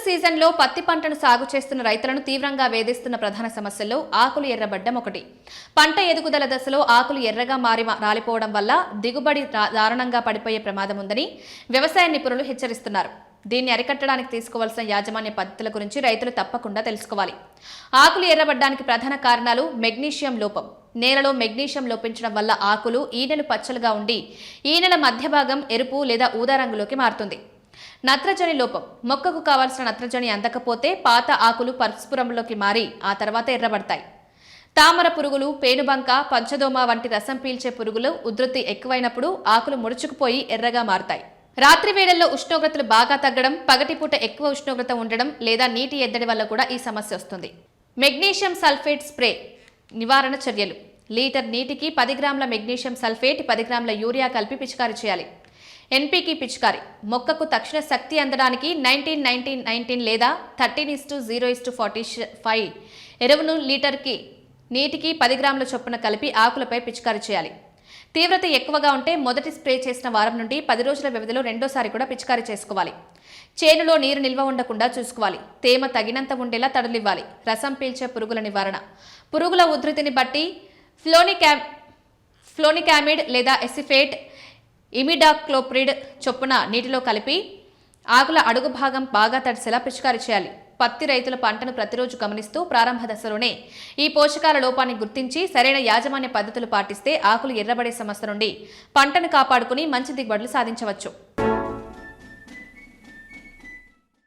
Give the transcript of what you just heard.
సీజన్లో పత్తి పంటను సాగు చేస్తున్న రైతులను తీవ్రంగా వేధిస్తున్న ప్రధాన సమస్యల్లో ఆకులు ఎర్రబడ్డం ఒకటి. పంట ఎదుగుదల దశలో ఆకులు ఎర్రగా మారి రాలిపోవడం వల్ల దిగుబడి దారుణంగా పడిపోయే ప్రమాదం ఉందని వ్యవసాయ నిపుణులు హెచ్చరిస్తున్నారు. దీన్ని అరికట్టడానికి తీసుకోవాల్సిన యాజమాన్య పద్ధతుల గురించి రైతులు తప్పకుండా తెలుసుకోవాలి. ఆకులు ఎర్రబడ్డానికి ప్రధాన కారణాలు మెగ్నీషియం లోపం. నేలలో మెగ్నీషియం లోపించడం వల్ల ఆకులు ఈనెలు పచ్చలుగా ఉండి ఈనెల మధ్య భాగం ఎరుపు లేదా ఊదా రంగులోకి మారుతుంది. నత్రజని లోపం. మొక్కకు కావాల్సిన నత్రజని అందకపోతే పాత ఆకులు పసుపు రంగులోకి మారి ఆ తర్వాత ఎర్రబడతాయి. తామర పురుగులు, పేనుబంక, పంచదోమ వంటి రసం పీల్చే పురుగులు ఉధృతి ఎక్కువైనప్పుడు ఆకులు ముడుచుకుపోయి ఎర్రగా మారుతాయి. రాత్రి వేళల్లో ఉష్ణోగ్రతలు బాగా తగ్గడం, పగటిపూట ఎక్కువ ఉష్ణోగ్రత ఉండడం లేదా నీటి ఎద్దడి వల్ల కూడా ఈ సమస్య వస్తుంది. మెగ్నీషియం సల్ఫేట్ స్ప్రే నివారణ చర్యలు. లీటర్ నీటికి 10 గ్రాముల మెగ్నీషియం సల్ఫేట్, 10 గ్రాముల యూరియా కలిపి పిచికారీ చేయాలి. ఎన్పీకి పిచికారీ. మొక్కకు తక్షణ శక్తి అందడానికి 19-19-19 లేదా 13:0:45 ఎరువును లీటర్కి నీటికి 10 గ్రాముల చొప్పున కలిపి ఆకులపై పిచికారీ చేయాలి. తీవ్రత ఎక్కువగా ఉంటే మొదటి స్ప్రే చేసిన వారం నుండి 10 రోజుల వ్యవధిలో రెండోసారి కూడా పిచికారీ చేసుకోవాలి. చేనులో నీరు నిల్వ ఉండకుండా చూసుకోవాలి. తేమ తగినంత ఉండేలా తడులివ్వాలి. రసం పీల్చే పురుగుల నివారణ. పురుగుల ఉధృతిని బట్టి ఫ్లోనికామిడ్ లేదా ఎసిఫేట్, ఇమిడాక్లోప్రిడ్ చొప్పున నీటిలో కలిపి ఆకుల అడుగు భాగం బాగా తడిసేలా పిచికారీ చేయాలి. పత్తి రైతుల పంటను ప్రతిరోజు గమనిస్తూ ప్రారంభ దశలోనే ఈ పోషకాల లోపాన్ని గుర్తించి సరైన యాజమాన్య పద్ధతులు పాటిస్తే ఆకులు ఎర్రబడే సమస్య నుండి పంటను కాపాడుకుని మంచి దిగుబడులు సాధించవచ్చు.